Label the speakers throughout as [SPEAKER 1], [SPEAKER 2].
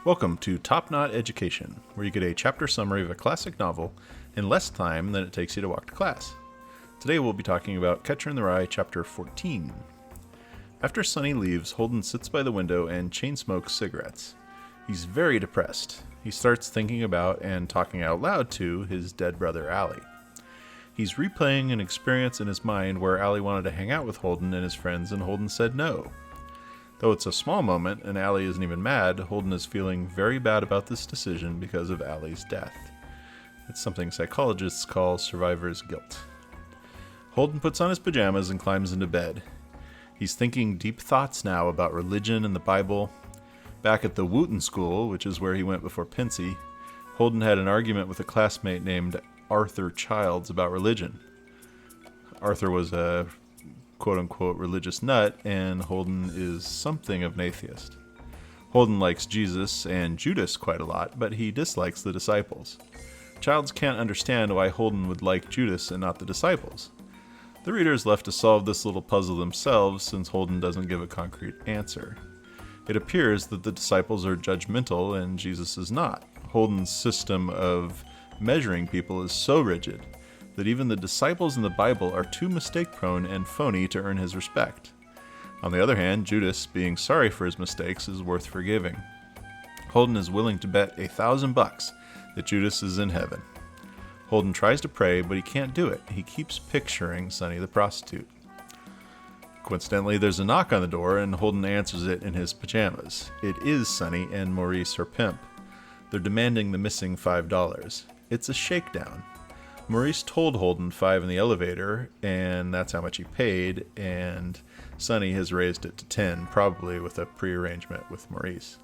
[SPEAKER 1] Welcome to Top Knot Education, where you get a chapter summary of a classic novel in less time than it takes you to walk to class. Today we'll be talking about Catcher in the Rye, Chapter 14. After Sonny leaves, Holden sits by the window and chain smokes cigarettes. He's very depressed. He starts thinking about and talking out loud to his dead brother, Allie. He's replaying an experience in his mind where Allie wanted to hang out with Holden and his friends, and Holden said no. Though it's a small moment and Allie isn't even mad, Holden is feeling very bad about this decision because of Allie's death. It's something psychologists call survivor's guilt. Holden puts on his pajamas and climbs into bed. He's thinking deep thoughts now about religion and the Bible. Back at the Wooten School, which is where he went before Pincy, Holden had an argument with a classmate named Arthur Childs about religion. Arthur was a quote-unquote religious nut, and Holden is something of an atheist. Holden likes Jesus and Judas quite a lot, but he dislikes the disciples. Childs can't understand why Holden would like Judas and not the disciples. The reader is left to solve this little puzzle themselves, since Holden doesn't give a concrete answer. It appears that the disciples are judgmental and Jesus is not. Holden's system of measuring people is so rigid that even the disciples in the Bible are too mistake-prone and phony to earn his respect. On the other hand, Judas, being sorry for his mistakes, is worth forgiving. Holden is willing to bet $1,000 that Judas is in heaven. Holden tries to pray, but he can't do it. He keeps picturing Sonny the prostitute. Coincidentally, there's a knock on the door, and Holden answers it in his pajamas. It is Sonny and Maurice, her pimp. They're demanding the missing $5. It's a shakedown. Maurice told Holden $5 in the elevator, and that's how much he paid, and Sonny has raised it to $10, probably with a prearrangement with Maurice.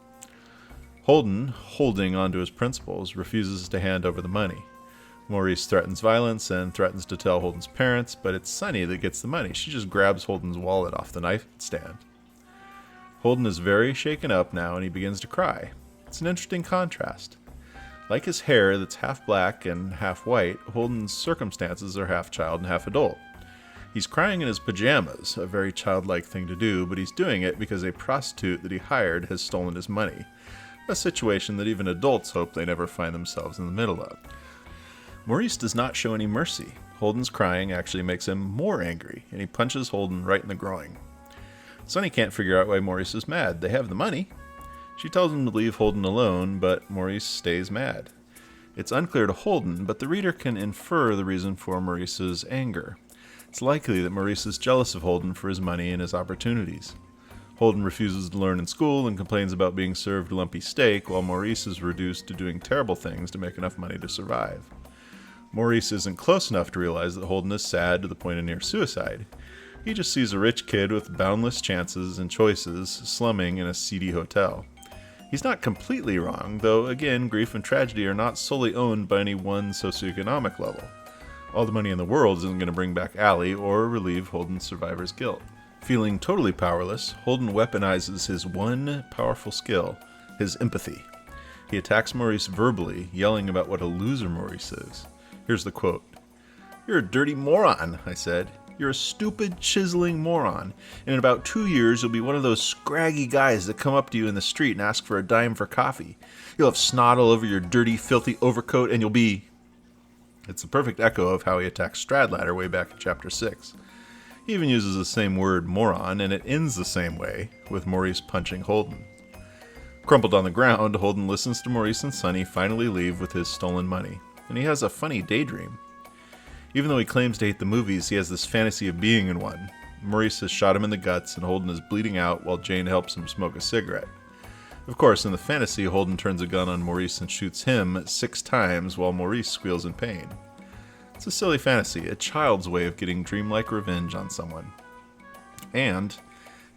[SPEAKER 1] Holden, holding onto his principles, refuses to hand over the money. Maurice threatens violence and threatens to tell Holden's parents, but it's Sonny that gets the money. She just grabs Holden's wallet off the nightstand. Holden is very shaken up now, and he begins to cry. It's an interesting contrast. Like his hair that's half black and half white, Holden's circumstances are half child and half adult. He's crying in his pajamas, a very childlike thing to do, but he's doing it because a prostitute that he hired has stolen his money, a situation that even adults hope they never find themselves in the middle of. Maurice does not show any mercy. Holden's crying actually makes him more angry, and he punches Holden right in the groin. Sonny can't figure out why Maurice is mad. They have the money. She tells him to leave Holden alone, but Maurice stays mad. It's unclear to Holden, but the reader can infer the reason for Maurice's anger. It's likely that Maurice is jealous of Holden for his money and his opportunities. Holden refuses to learn in school and complains about being served lumpy steak, while Maurice is reduced to doing terrible things to make enough money to survive. Maurice isn't close enough to realize that Holden is sad to the point of near suicide. He just sees a rich kid with boundless chances and choices slumming in a seedy hotel. He's not completely wrong, though again, grief and tragedy are not solely owned by any one socioeconomic level. All the money in the world isn't going to bring back Allie or relieve Holden's survivor's guilt. Feeling totally powerless, Holden weaponizes his one powerful skill, his empathy. He attacks Maurice verbally, yelling about what a loser Maurice is. Here's the quote. "You're a dirty moron," I said. "You're a stupid, chiseling moron. And in about 2 years, you'll be one of those scraggy guys that come up to you in the street and ask for a dime for coffee. You'll have snot all over your dirty, filthy overcoat, and you'll be..." It's a perfect echo of how he attacked Stradlater way back in Chapter 6. He even uses the same word, moron, and it ends the same way, with Maurice punching Holden. Crumpled on the ground, Holden listens to Maurice and Sonny finally leave with his stolen money, and he has a funny daydream. Even though he claims to hate the movies, he has this fantasy of being in one. Maurice has shot him in the guts, and Holden is bleeding out while Jane helps him smoke a cigarette. Of course, in the fantasy, Holden turns a gun on Maurice and shoots him 6 times while Maurice squeals in pain. It's a silly fantasy, a child's way of getting dreamlike revenge on someone. And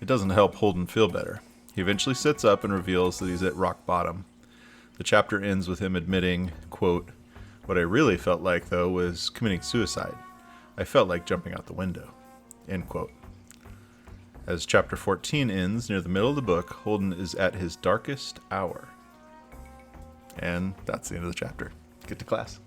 [SPEAKER 1] it doesn't help Holden feel better. He eventually sits up and reveals that he's at rock bottom. The chapter ends with him admitting, quote, "What I really felt like, though, was committing suicide. I felt like jumping out the window." End quote. As Chapter 14 ends, near the middle of the book, Holden is at his darkest hour. And that's the end of the chapter. Get to class.